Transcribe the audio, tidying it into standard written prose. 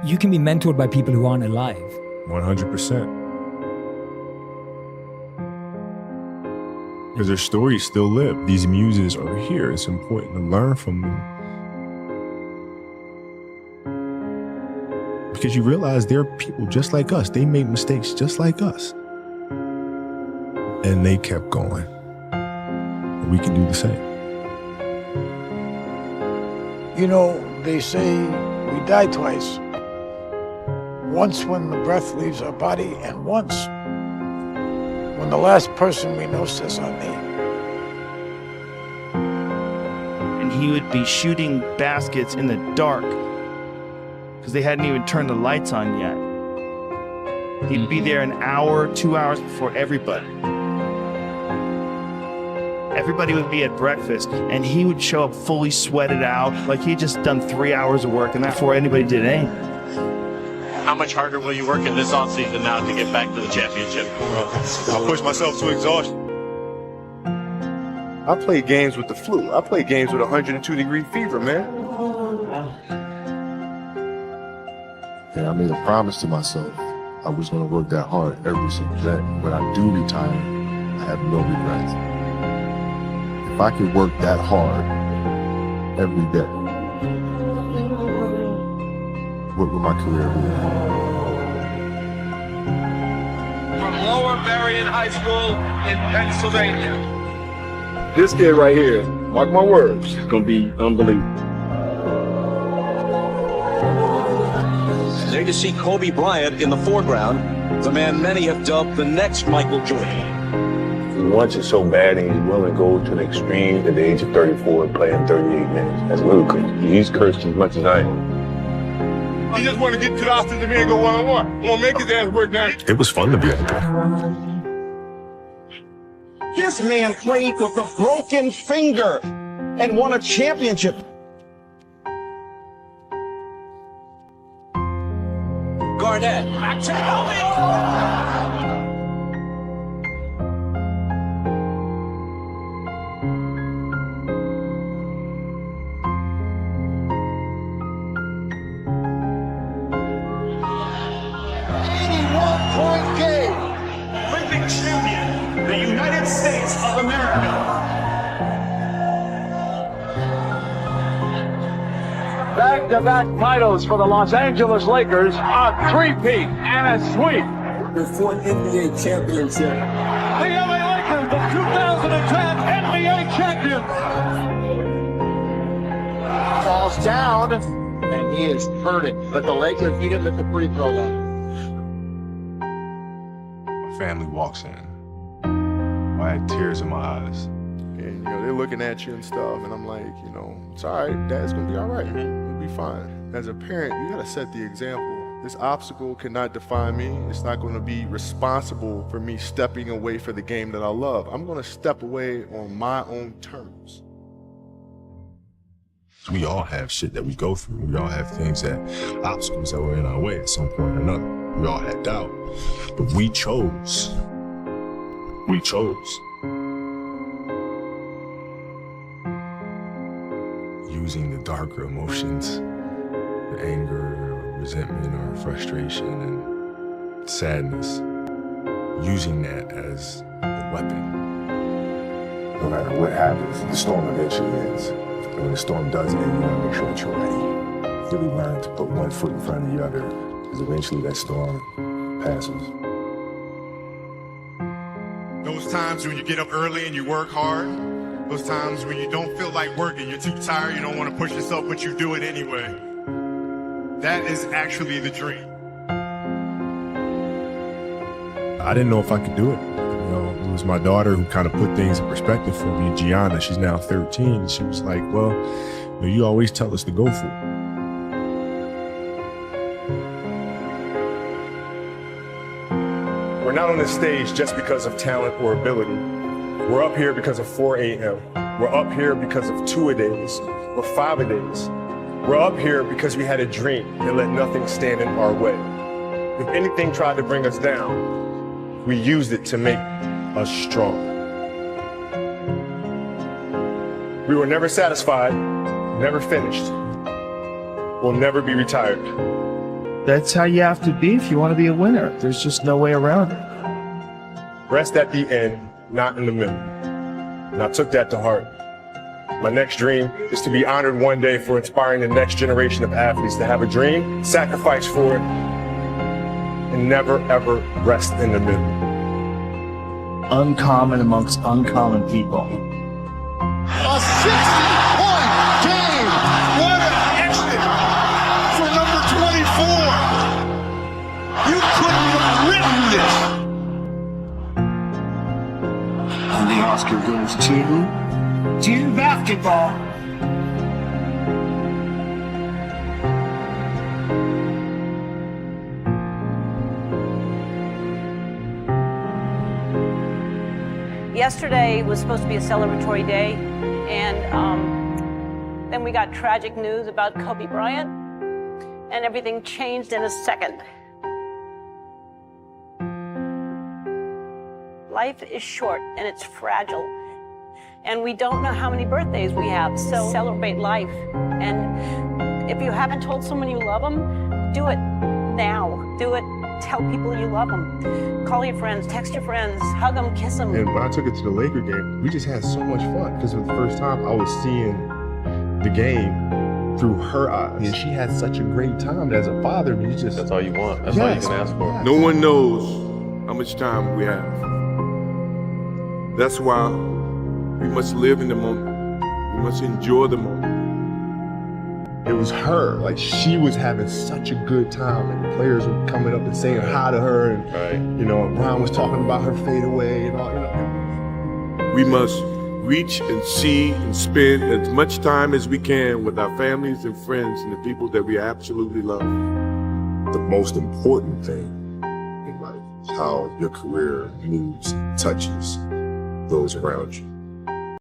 You can be mentored by people who aren't alive. 100%. Because their stories still live. These muses are here. It's important to learn from them. Because you realize they're people just like us. They made mistakes just like us. And they kept going. And we can do the same. You know, they say we die twice. Once when the breath leaves our body, and once when the last person we know says our name. And he would be shooting baskets in the dark because they hadn't even turned the lights on yet. He'd be there an hour, 2 hours before everybody. Everybody would be at breakfast, and he would show up fully sweated out, like he'd just done 3 hours of work, and before anybody did anything. How much harder will you work in this offseason now to get back to the championship? I'll push myself to exhaustion. I play games with the flu. I play games with 102-degree fever, man. And I made a promise to myself I was going to work that hard every single day. When I do retire, I have no regrets. If I could work that hard every day, what would my career be? From Lower Merion High School in Pennsylvania. This kid right here, mark my words, is going to be unbelievable. There you see Kobe Bryant in the foreground, the man many have dubbed the next Michael Jordan. He wants it so bad and he's willing to go to the extreme at the age of 34 and play in 38 minutes. That's ludicrous. He's cursed as much as I am. He just want to get to the offensive end and go one-on-one. I'm going to make his ass work now. It was fun to be out there. This man played with a broken finger and won a championship. Garnett. Olympic champion, the United States of America. Back-to-back titles for the Los Angeles Lakers, a three-peat and a sweep. Their fourth NBA championship. The LA Lakers, the 2010 NBA champions. Falls down, and he is hurting. But the Lakers beat him at the free throw line. Family walks in. I had tears in my eyes. And, they're looking at you and stuff, and I'm like, it's all right. Dad's going to be all right. He'll be fine. As a parent, you got to set the example. This obstacle cannot define me. It's not going to be responsible for me stepping away for the game that I love. I'm going to step away on my own terms. We all have shit that we go through. We all have things obstacles that were in our way at some point or another. We all had doubt. But we chose. We chose. Using the darker emotions, the anger, or resentment, or frustration, and sadness, using that as a weapon. No matter what happens, the storm eventually ends. And when the storm does end, you want to make sure that you're ready. Really learn to put one foot in front of the other, because eventually that storm passes. Those times when you get up early and you work hard, those times when you don't feel like working, you're too tired, you don't want to push yourself, but you do it anyway. That is actually the dream. I didn't know if I could do it. It was my daughter who kind of put things in perspective for me. Gianna, she's now 13. She was like, well, you always tell us to go for it. We're not on this stage just because of talent or ability. We're up here because of 4 a.m. We're up here because of 2-a-days or 5-a-days. We're up here because we had a dream and let nothing stand in our way. If anything tried to bring us down, we used it to make us strong. We were never satisfied, never finished. We'll never be retired. That's how you have to be if you want to be a winner. There's just no way around it. Rest at the end, not in the middle. And I took that to heart. My next dream is to be honored one day for inspiring the next generation of athletes to have a dream, sacrifice for it, and never ever rest in the middle. Uncommon amongst uncommon people. A 60-point game. What an exit for number 24. You couldn't have written this. And the Oscar goes to basketball. Yesterday was supposed to be a celebratory day, and then we got tragic news about Kobe Bryant, and everything changed in a second. Life is short and it's fragile, and we don't know how many birthdays we have, so celebrate life. And if you haven't told someone you love them, do it now. Do it. Tell people you love them. Call your friends, text your friends, hug them, kiss them. And when I took it to the Laker game, we just had so much fun because for the first time I was seeing the game through her eyes. And she had such a great time as a father. And that's all you want. That's all you can ask for. No one knows how much time we have. That's why we must live in the moment. We must enjoy the moment. It was her, like she was having such a good time, and the players were coming up and saying hi to her, and you know, Brian was talking about her fadeaway and all. You know. We must reach and see and spend as much time as we can with our families and friends and the people that we absolutely love. The most important thing in life is how your career moves, touches those around you.